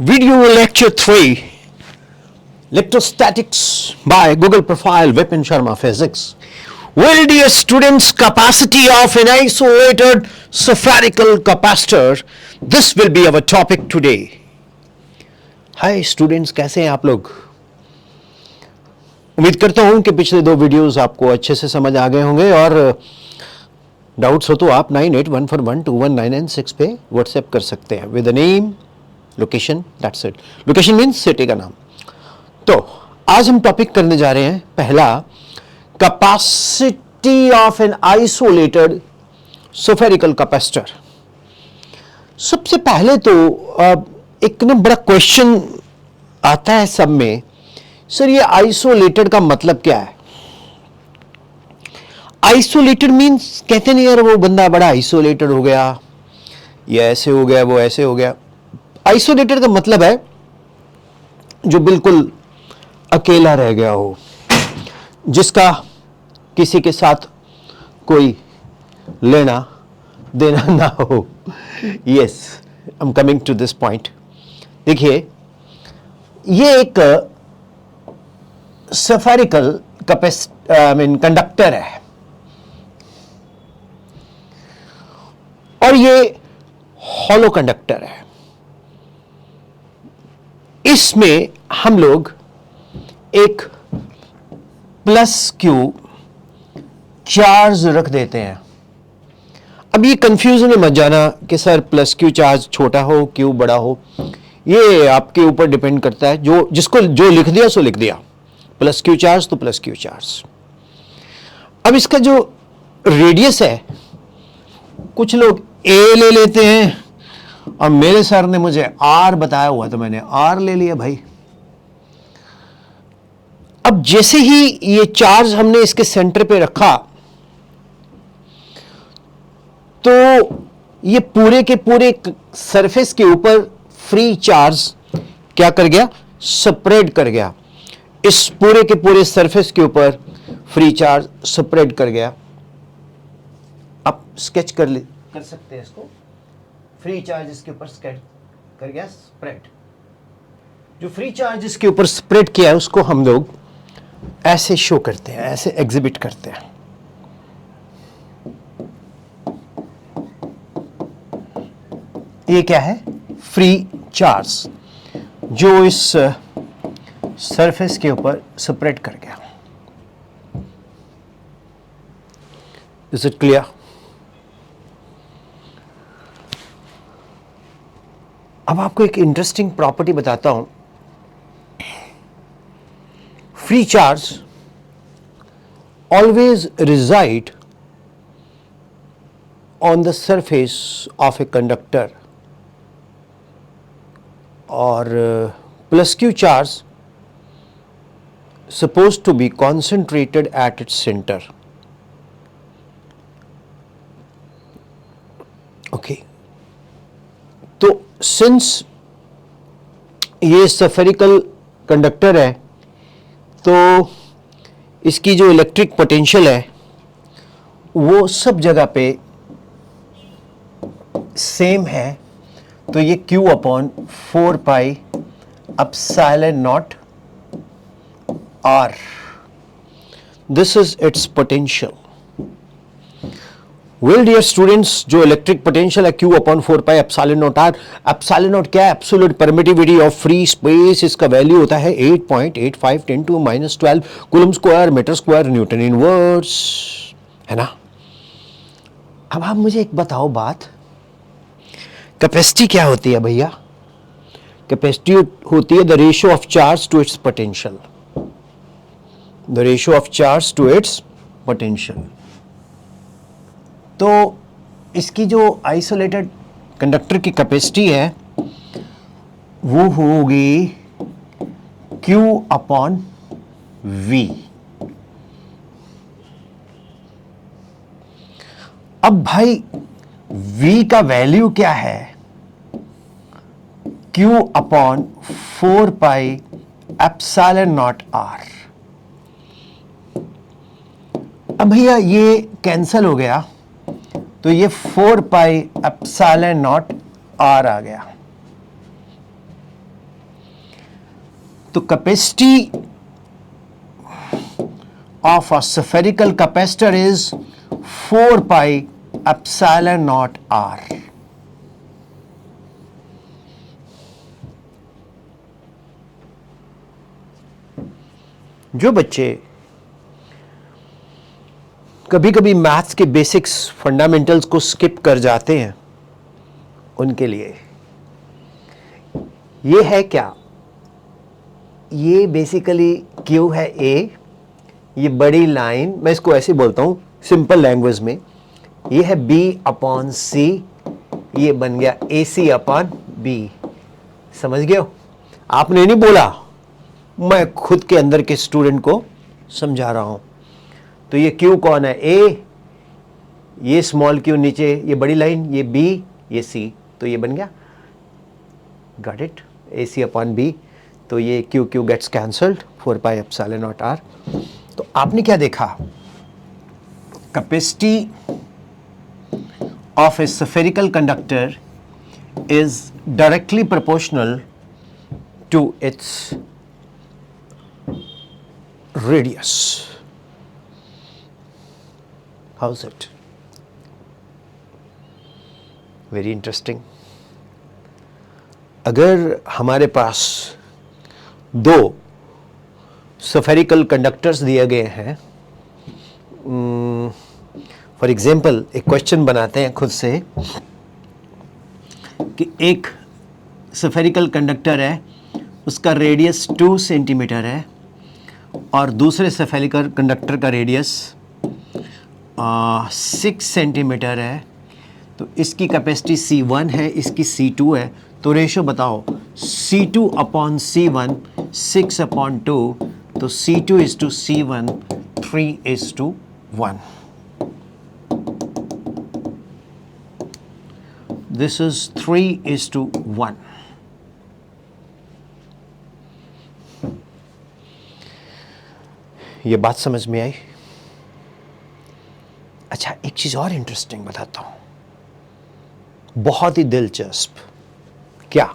Video lecture 3 Electrostatics by Google Profile Vipin Sharma Physics. Well, dear students, capacity of an isolated spherical capacitor. This will be our topic today. Hi students, कैसे हैं आप लोग? उम्मीद करता हूं कि पिछले दो वीडियोस आपको अच्छे से समझ आ गए होंगे और डाउट्स हो तो आप 9814121996 पे व्हाट्सएप कर सकते हैं with name location, that's it. Location means city का नाम. तो आज हम टॉपिक करने जा रहे हैं पहला, capacity of an isolated spherical capacitor. सबसे पहले तो एक ना बड़ा क्वेश्चन आता है सब में, सर ये आइसोलेटेड का मतलब क्या है? आइसोलेटेड मीन्स कहते नहीं यार वो बंदा बड़ा आइसोलेटेड हो गया, ये ऐसे हो गया, वो ऐसे हो गया. आइसोलेटेड का मतलब है जो बिल्कुल अकेला रह गया हो, जिसका किसी के साथ कोई लेना देना ना हो. Yes, I am coming to this point. देखिए, ये एक स्फेरिकल कंडक्टर है और ये हॉलो कंडक्टर है. इसमें हम लोग एक प्लस क्यू चार्ज रख देते हैं. अब ये कंफ्यूजन में मत जाना कि सर प्लस क्यू चार्ज छोटा हो क्यू बड़ा हो, ये आपके ऊपर डिपेंड करता है. जो जिसको जो लिख दिया सो लिख दिया, प्लस क्यू चार्ज तो प्लस क्यू चार्ज. अब इसका जो रेडियस है, कुछ लोग ए ले लेते हैं और मेरे सर ने मुझे आर बताया हुआ तो मैंने आर ले लिया भाई. अब जैसे ही ये चार्ज हमने इसके सेंटर पे रखा तो ये पूरे के पूरे सरफेस के ऊपर फ्री चार्ज क्या कर गया? स्प्रेड कर गया. इस पूरे के पूरे सरफेस के ऊपर फ्री चार्ज स्प्रेड कर गया. आप स्केच कर सकते हैं इसको. फ्री चार्ज इसके ऊपर स्प्रेड कर गया, स्प्रेड. जो फ्री चार्ज इसके ऊपर स्प्रेड किया है उसको हम लोग ऐसे शो करते हैं, ऐसे एग्जिबिट करते हैं. ये क्या है? फ्री चार्ज जो इस सरफेस के ऊपर स्प्रेड कर गया. Is it clear? अब आपको एक इंटरेस्टिंग प्रॉपर्टी बताता हूं. Free charge always reside on the surface of a conductor और plus q charge supposed to be concentrated at its center. Okay. तो सिंस ये स्फेरिकल कंडक्टर है तो इसकी जो इलेक्ट्रिक पोटेंशियल है वो सब जगह पे सेम है. तो ये Q upon 4 pi epsilon naught R. This is its potential. Well, dear students, जो इलेक्ट्रिक पोटेंशियल है Q upon 4 pi epsilon naught R. Epsilon naught क्या है? Absolute permittivity of free space. इसका वैल्यू होता है 8.85 10 to -12 coulomb square metre square newton inverse, है ना? अब आप मुझे एक बताओ बात, कैपेसिटी क्या होती है भैया? कैपेसिटी होती है the ratio of charge to its potential. The ratio of charge to its potential. तो इसकी जो आइसोलेटेड कंडक्टर की कैपेसिटी है वो होगी Q अपॉन V. अब भाई V का वैल्यू क्या है? Q upon 4 pi epsilon naught R. अब भैया ये कैंसल हो गया तो ये 4 पाई एप्सिलॉन नॉट R आ गया. तो capacity of a spherical capacitor is 4 pi epsilon naught R. जो बच्चे कभी कभी मैथ्स के बेसिक्स फंडामेंटल्स को स्किप कर जाते हैं, उनके लिए ये है क्या, ये बेसिकली क्यू है ए, ये बड़ी लाइन, मैं इसको ऐसे बोलता हूं सिंपल लैंग्वेज में, ये है बी अपॉन सी, ये बन गया ए सी अपॉन बी। समझ गए हो? आपने नहीं बोला, मैं खुद के अंदर के स्टूडेंट को समझा रहा हूं। तो ये क्यू कौन है? ए, ये स्मॉल क्यू नीचे, ये बड़ी लाइन, ये बी, ये सी, तो ये बन गया, got it, A C upon B. तो ये Q Q gets cancelled, 4 pi epsilon naught R. तो आपने क्या देखा? Capacity of a spherical conductor is directly proportional to its radius. How is it? Very interesting. अगर हमारे पास दो स्फेरिकल कंडक्टर्स दिए गए हैं, फॉर एग्जाम्पल एक क्वेश्चन बनाते हैं खुद से कि एक स्फेरिकल कंडक्टर है, उसका रेडियस 2 सेंटीमीटर है और दूसरे स्फेरिकल कंडक्टर का रेडियस 6 सेंटीमीटर है। तो इसकी कैपेसिटी C1 है, इसकी C2 है। तो रेशो बताओ, C2 अपॉन C1 6 अपॉन 2, तो C2 is to C1 3 is to 1। This is 3 is to 1। ये बात समझ में आई? अच्छा, एक चीज और इंटरेस्टिंग बताता हूं, बहुत ही दिलचस्प। क्या?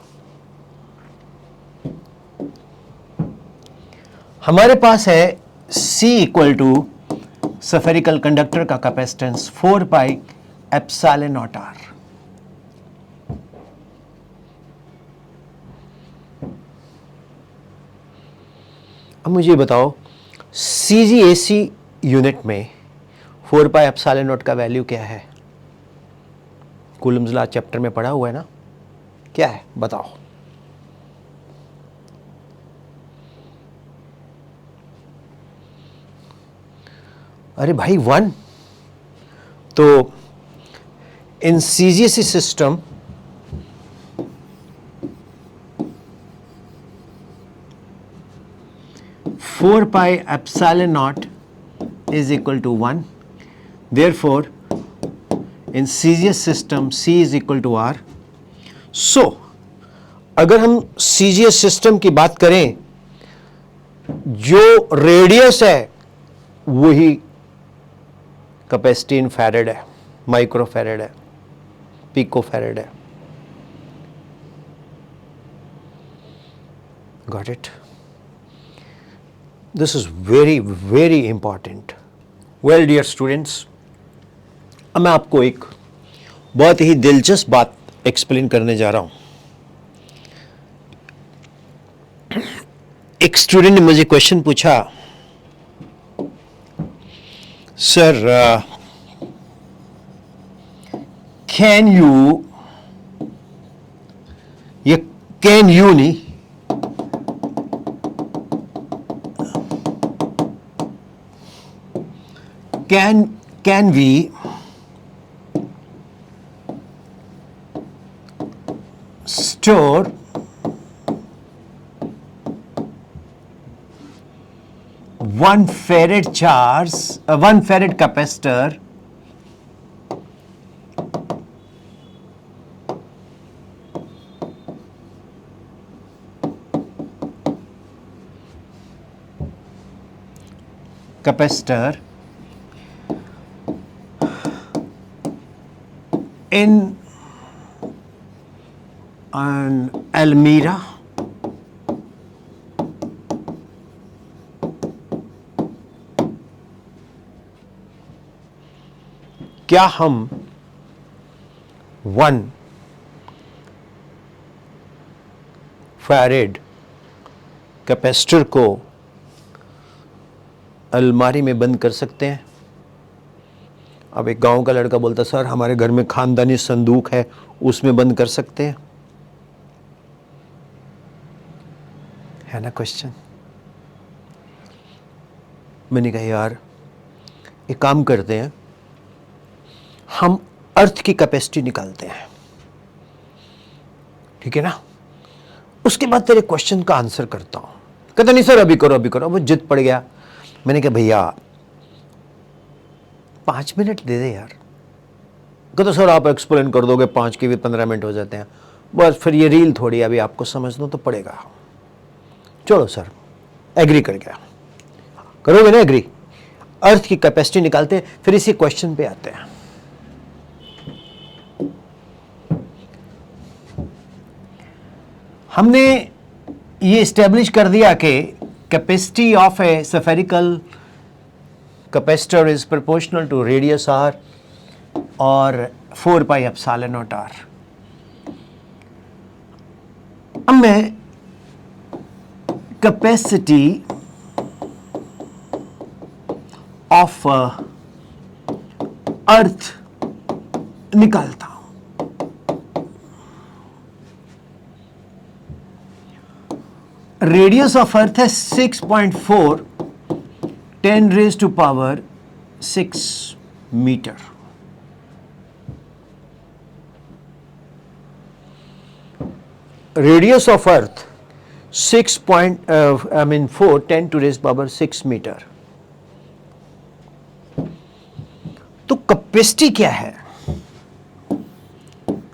हमारे पास है C equal to spherical conductor का capacitance 4 pi epsilon naught r. अब मुझे बताओ, CGAC यूनिट में 4 पाई एप्सिलॉन नॉट का वैल्यू क्या है? कूलम्स लॉ चैप्टर में पढ़ा हुआ है ना? क्या है बताओ? अरे भाई 1। तो इन CGAC system four pi epsilon not is equal to 1. Therefore, in CGS system C is equal to R. So, अगर हम CGS सिस्टम की बात करें, जो रेडियस है वही कैपेसिटी इन फैरेड है, माइक्रो फैरेड है, पिको फैरेड है। Got it? This is very very important. Well dear students, अब मैं आपको एक बहुत ही दिलचस्प बात एक्सप्लेन करने जा रहा हूं। एक स्टूडेंट ने मुझे क्वेश्चन पूछा, सर कैन यू, ये कैन यू नहीं, can we store 1 farad charge, 1 farad capacitor in an Almirah क्या हम 1 फैरेड कैपेसिटर को अलमारी में बंद कर सकते हैं? अब एक गांव का लड़का बोलता, सर हमारे घर में खानदानी संदूक है, उसमें बंद कर सकते हैं? है ना क्वेश्चन। मैंने कहा यार एक काम करते हैं, हम अर्थ की कैपेसिटी निकालते हैं, ठीक है ना, उसके बाद तेरे क्वेश्चन का आंसर करता हूं। कहता नहीं सर अभी करो अभी करो, वो जिद पड़ गया। मैंने कहा भैया 5 मिनट दे दे यार। कहता सर आप एक्सप्लेन कर दोगे, 5 के भी 15 मिनट हो जाते हैं, बस फिर ये रील थोड़ी अभी आपको समझना तो पड़ेगा। चलो सर एग्री कर गया। करोगे ना एग्री? अर्थ की कैपेसिटी निकालते हैं, फिर इसी क्वेश्चन पे आते हैं। हमने ये एस्टेब्लिश कर दिया कि capacity of a spherical capacitor is proportional to radius R और 4 पाई एप्सिलॉन नॉट आर। अब मैं कैपेसिटी ऑफ अर्थ निकालता हूं। रेडियस ऑफ अर्थ है 6.4 10 raise to power 6 metre. Radius of earth 4 10 to raise power 6 metre. तो कैपेसिटी क्या है?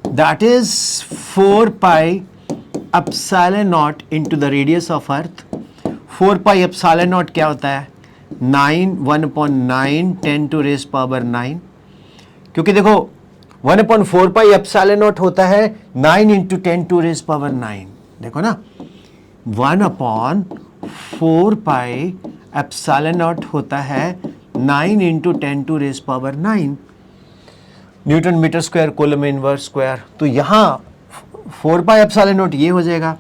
That is 4 pi epsilon naught into the radius of earth. 4 pi epsilon naught क्या होता है? 9 1/9 10 to raise power 9। क्योंकि देखो 1/4 पाई एप्सिलॉन नॉट होता है 9 इंटू 10 to raise power 9। देखो ना 1/4 पाई एप्सिलॉन नॉट होता है 9 into 10 to raise power 9 newton metre square coulomb inverse square. तो यहां 4 पाई एप्सिलॉन नॉट ये हो जाएगा।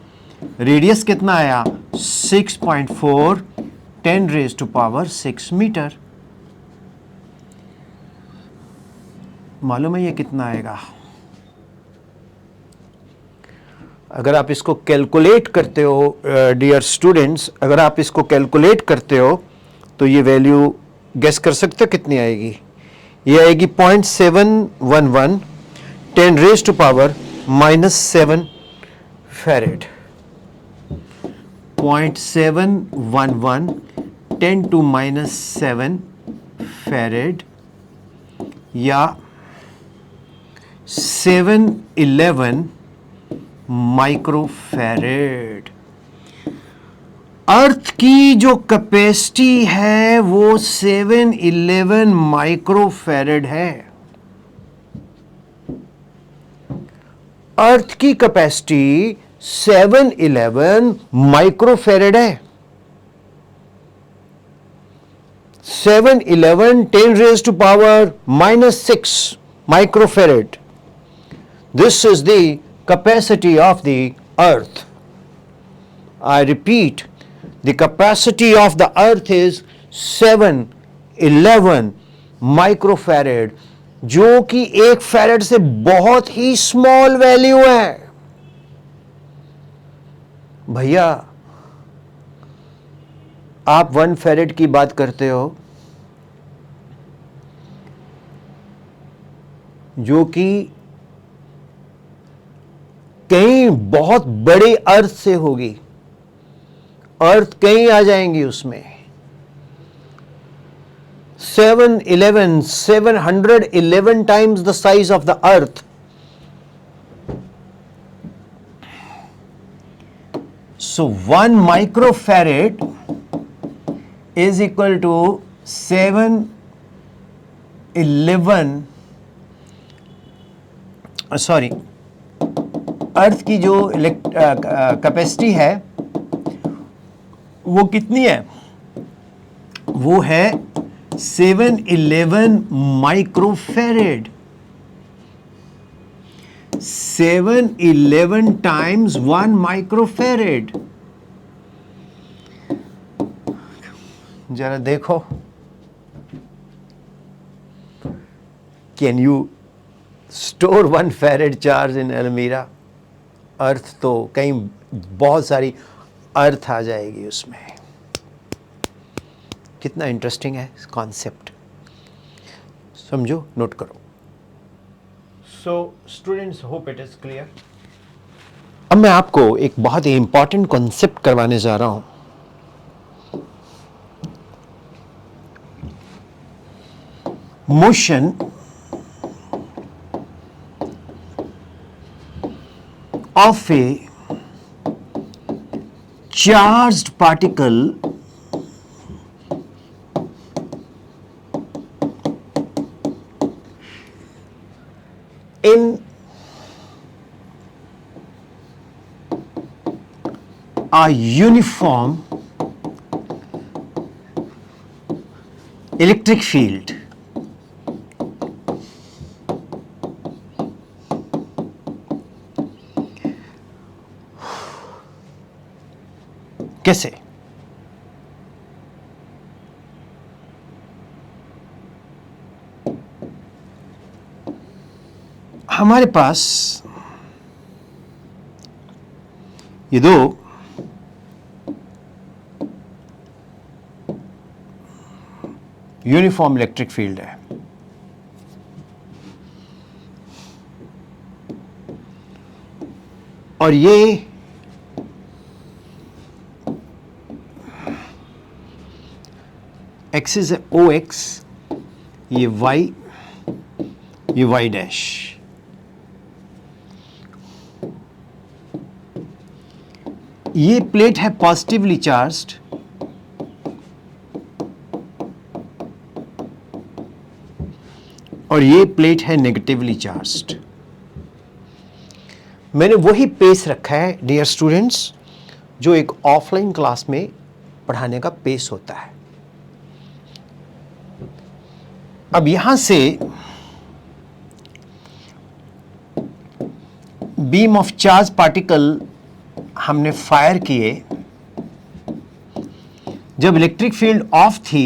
रेडियस कितना आया? 6.4 10 रेज टू पावर 6 मीटर। मालूम है ये कितना आएगा? अगर आप इसको कैलकुलेट करते हो डियर स्टूडेंट्स, अगर आप इसको कैलकुलेट करते हो तो ये वैल्यू गेस कर सकते हो कितनी आएगी? ये आएगी 0.711 10 raise to power -7 farad. 0.711 10 to -7 farad या 711 माइक्रोफैरेड। अर्थ की जो कैपेसिटी है वो 711 माइक्रोफैरेड है। अर्थ की कैपेसिटी 711 माइक्रोफैरेड है। 711 10 raised to power -6 microfarad. This is the capacity of the earth. I repeat, the capacity of the earth is 711 microfarad, जो कि 1 फैरेड से बहुत ही स्मॉल वैल्यू है। भैया आप 1 फैरेड की बात करते हो जो कि कहीं बहुत बड़े अर्थ से होगी, अर्थ कहीं आ जाएंगी उसमें। 711 times the size of the earth. So 1 microfarad is equal to 711 अर्थ की जो कैपेसिटी है वो कितनी है? वो है 711 माइक्रोफेरेड, 711 times 1 माइक्रोफेरेड। जरा देखो, can you store 1 farad charge in एलमीरा? अर्थ तो कहीं बहुत सारी अर्थ आ जाएगी उसमें। कितना इंटरेस्टिंग है कॉन्सेप्ट, समझो, नोट करो। So students, hope it is clear. अब मैं आपको एक बहुत ही इंपॉर्टेंट कॉन्सेप्ट करवाने जा रहा हूं। Motion of a charged particle in a uniform electric field. कैसे? हमारे पास ये दो यूनिफॉर्म इलेक्ट्रिक फील्ड है, और ये एक्सिस है OX, ये Y, ये Y डैश। ये प्लेट है पॉजिटिवली चार्ज्ड, और ये प्लेट है नेगेटिवली चार्ज्ड। मैंने वही पेस रखा है डियर स्टूडेंट्स, जो एक ऑफलाइन क्लास में पढ़ाने का पेस होता है। अब यहां से बीम ऑफ चार्ज पार्टिकल हमने फायर किए। जब इलेक्ट्रिक फील्ड ऑफ थी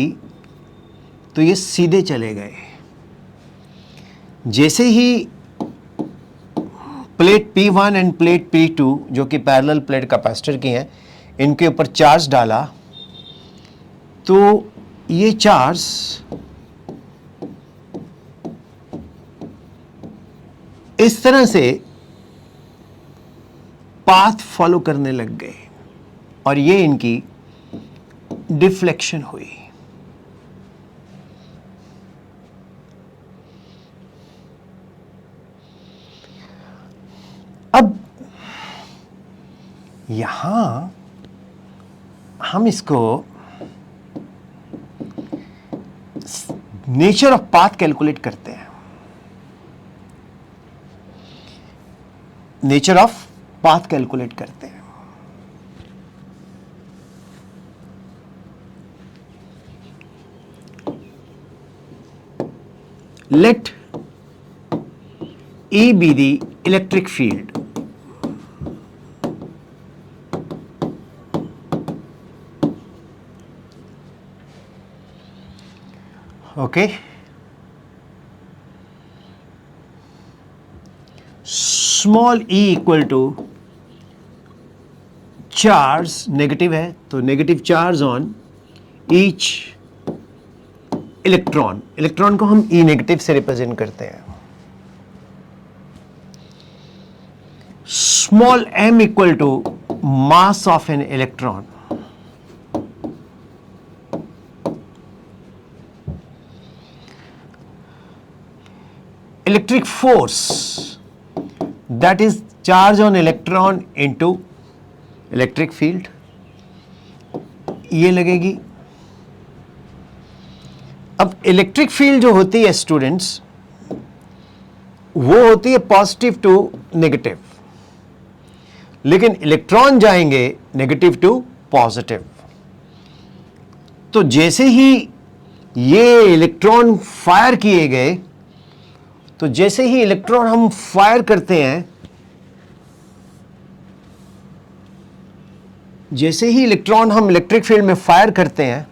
तो ये सीधे चले गए। जैसे ही plate P1 end plate P2, जो कि पैरेलल प्लेट कैपेसिटर की हैं, इनके ऊपर चार्ज डाला, तो ये चार्ज इस तरह से पाथ फॉलो करने लग गए, और ये इनकी डिफ्लेक्शन हुई। अब यहां हम इसको नेचर ऑफ पाथ कैलकुलेट करते हैं। नेचर ऑफ पाथ कैलकुलेट करते हैं। Let E be the electric field. Okay. Small e equal to charge negative है, तो negative charge on each electron. Electron को हम E नेगेटिव से रिप्रेजेंट करते हैं। Small m equal to mass of an electron. Electric force, that is charge on electron into electric field, ये लगेगी। अब इलेक्ट्रिक फील्ड जो होती है स्टूडेंट्स, वो होती है पॉजिटिव टू नेगेटिव, लेकिन इलेक्ट्रॉन जाएंगे नेगेटिव टू पॉजिटिव। तो जैसे ही ये इलेक्ट्रॉन फायर किए गए, तो जैसे ही इलेक्ट्रॉन हम फायर करते हैं, जैसे ही इलेक्ट्रॉन हम इलेक्ट्रिक फील्ड में फायर करते हैं,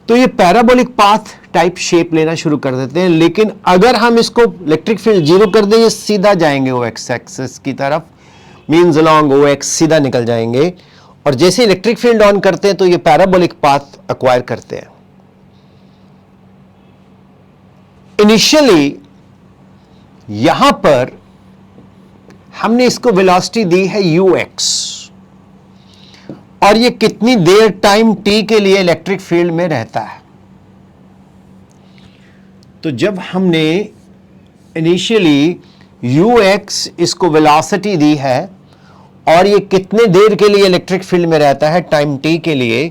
तो ये पैराबोलिक पाथ टाइप शेप लेना शुरू कर देते हैं। लेकिन अगर हम इसको इलेक्ट्रिक फील्ड जीरो कर दें, ये सीधा जाएंगे ओ एक्स एक्सिस की तरफ, मीन्स अलोंग ओ एक्स सीधा निकल जाएंगे। और जैसे इलेक्ट्रिक फील्ड ऑन करते हैं तो ये पैराबोलिक पाथ एक्वायर करते हैं। इनिशियली यहां पर हमने इसको वेलोसिटी दी है ux, और ये कितनी देर टाइम t के लिए इलेक्ट्रिक फील्ड में रहता है। तो जब हमने इनिशियली ux इसको वेलोसिटी दी है और ये कितने देर के लिए इलेक्ट्रिक फील्ड में रहता है टाइम t के लिए,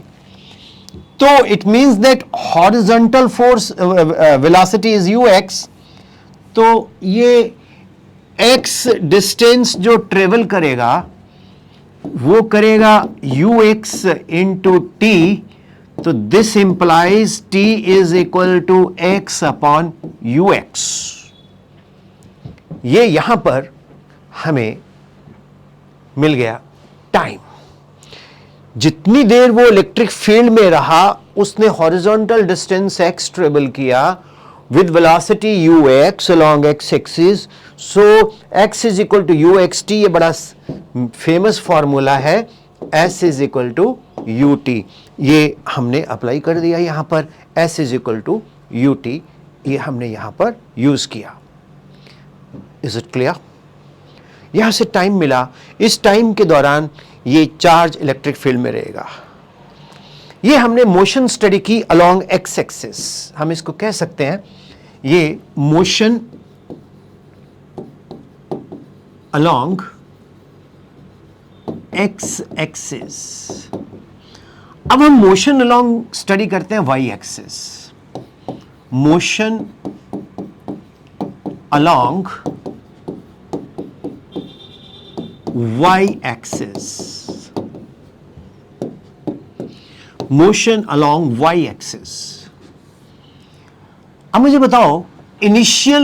तो it means that horizontal force velocity is ux। तो ये x डिस्टेंस जो ट्रेवल करेगा वो करेगा ux इंटू टी। तो this implies t is equal to x upon ux। ये यहां पर हमें मिल गया टाइम। जितनी देर वो इलेक्ट्रिक फील्ड में रहा उसने हॉरिजॉन्टल डिस्टेंस x ट्रेवल किया with velocity ux along x axis, so x is equal to uxt। ये बड़ा फेमस फॉर्मूला है, s is equal to ut। ये हमने अप्लाई कर दिया यहां पर, s is equal to ut, ये हमने यहां पर यूज किया। Is it clear? यहां से टाइम मिला, इस टाइम के दौरान ये चार्ज इलेक्ट्रिक फील्ड में रहेगा। ये हमने मोशन स्टडी की अलोंग एक्स एक्सिस। हम इसको कह सकते हैं ये मोशन अलोंग एक्स एक्सिस। अब हम मोशन अलोंग स्टडी करते हैं y axis. Motion along y axis, motion along y axis. अब मुझे बताओ इनिशियल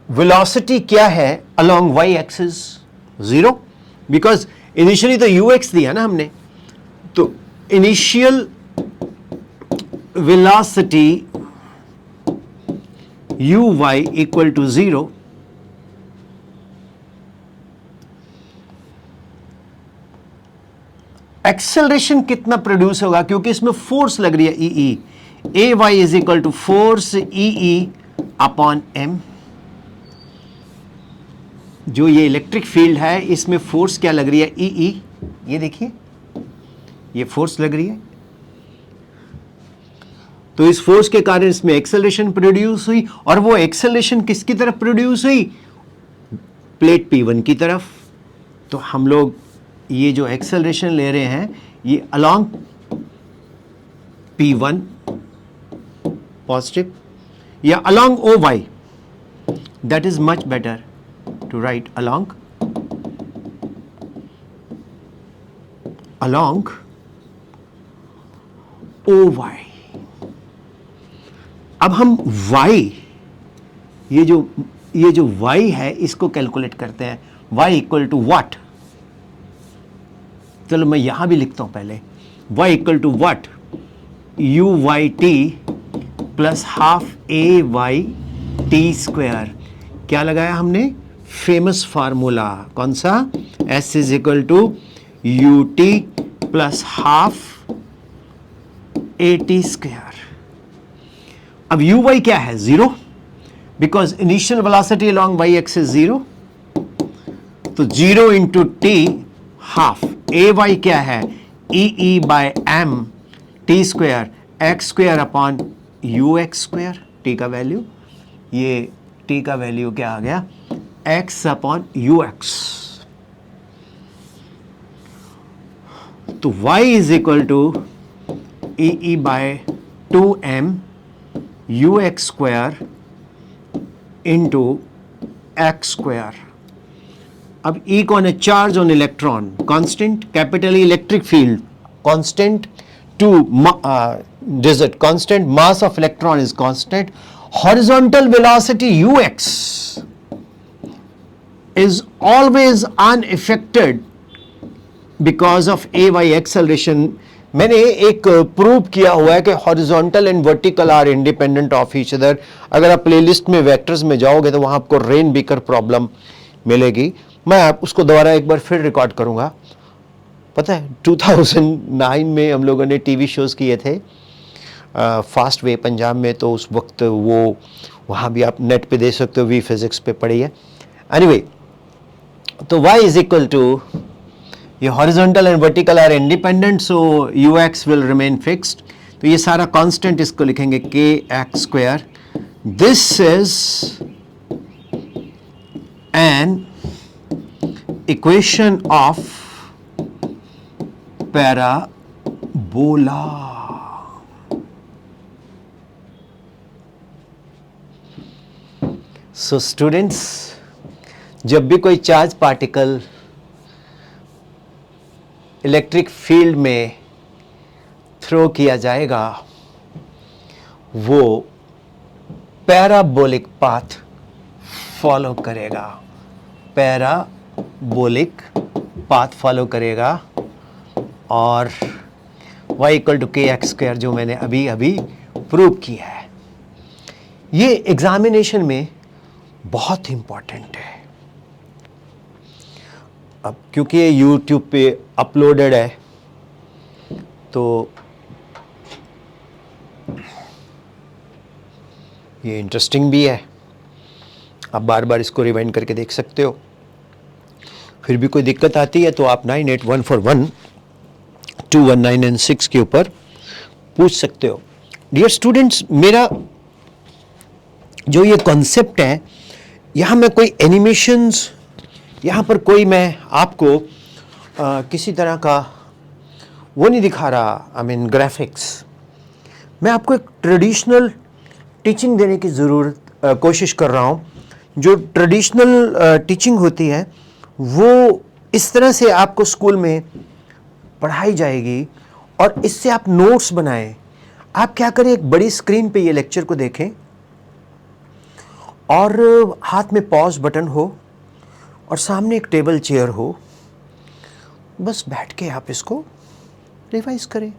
वेलोसिटी क्या है along y axis? 0, because initially तो ux दिया ना हमने। तो initial velocity uy equal to 0। Acceleration कितना प्रोड्यूस होगा, क्योंकि इसमें फोर्स लग रही है e. A y is equal to force e upon m. जो ये इलेक्ट्रिक फील्ड है इसमें फोर्स क्या लग रही है? ई। ये देखिए ये फोर्स लग रही है, तो इस फोर्स के कारण इसमें एक्सेलरेशन प्रोड्यूस हुई। और वो एक्सेलरेशन किसकी तरफ प्रोड्यूस हुई? प्लेट P1 की तरफ। तो हम लोग ये जो एक्सेलरेशन ले रहे हैं ये अलोंग P1 पॉजिटिव या along OY। That is much better to write along OY। अब हम Y, ये जो Y है इसको कैलकुलेट करते हैं। Y equal to what? चलो मैं यहां भी लिखता हूं पहले। y equal to what? UYT plus half AY t square. क्या लगाया हमने? Famous formula. कौन सा? S is equal to UT plus half AT square. अब UY क्या है? 0, because initial velocity along y axis 0। तो 0 इंटू टी हाफ। AY क्या है? EE by M t square x square upon UX square. T का value, ये t का value क्या आ गया? X upon UX। तो Y is equal to EE by 2M UX square into x square. अब E कौन है? Charge on electron, constant. Capital electric field constant. Two digit constant, mass of electron is constant, horizontal velocity ux is always unaffected because of ay acceleration. मैंने एक prove किया हुआ है कि horizontal and vertical are independent of each other. अगर आप playlist में vectors में जाओगे तो वहां आपको रेन बीकर प्रॉब्लम मिलेगी. मैं आप उसको दोबारा एक बार फिर रिकॉर्ड करूंगा. पता है 2009 में हम लोगों ने टीवी शोज किए थे फास्ट वे पंजाब में, तो उस वक्त वो वहाँ भी आप नेट पे दे सकते हो, वी फिजिक्स पे पढ़ी है. एनीवे, तो y इज इक्वल टू, ये horizontal and vertical are independent, so ux will remain fixed. तो ये सारा कांस्टेंट इसको लिखेंगे kx square. This is an equation of parabola. So students, जब भी कोई चार्ज पार्टिकल इलेक्ट्रिक फील्ड में थ्रो किया जाएगा वो पैराबोलिक पाथ फॉलो करेगा. पैराबोलिक पाथ फॉलो करेगा और y equal to k x square, जो मैंने अभी अभी प्रूव किया है. ये एग्जामिनेशन में बहुत इंपॉर्टेंट है. अब क्योंकि ये YouTube पे अपलोडेड है तो ये इंटरेस्टिंग भी है. आप बार बार इसको रिवाइंड करके देख सकते हो. फिर भी कोई दिक्कत आती है तो आप 9814121996 के ऊपर पूछ सकते हो. डियर स्टूडेंट्स, मेरा जो ये कॉन्सेप्ट है, यहाँ मैं कोई एनिमेशंस, यहाँ पर कोई मैं आपको किसी तरह का वो नहीं दिखा रहा, आई मीन ग्राफिक्स. मैं आपको एक ट्रेडिशनल टीचिंग देने की कोशिश कर रहा हूँ. जो ट्रेडिशनल टीचिंग होती है वो इस तरह से आपको स्कूल में पढ़ाई जाएगी और इससे आप नोट्स बनाएं. आप क्या करें, एक बड़ी स्क्रीन पे ये लेक्चर को देखें और हाथ में पॉज बटन हो और सामने एक टेबल चेयर हो. बस बैठ के आप इसको रिवाइज करें,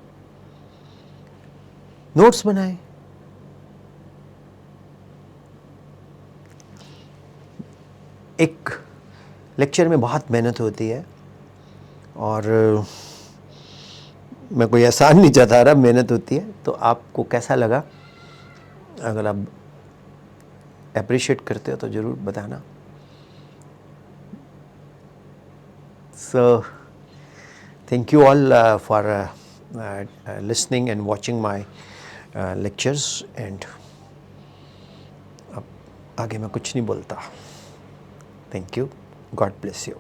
नोट्स बनाएं. एक लेक्चर में बहुत मेहनत होती है और मैं कोई आसान नहीं चाहता रहा, मेहनत होती है. तो आपको कैसा लगा, अगर आप अप्रिशिएट करते हो तो ज़रूर बताना. So, thank you all for listening and watching my lectures. And अब आगे मैं कुछ नहीं बोलता. Thank you. God bless you.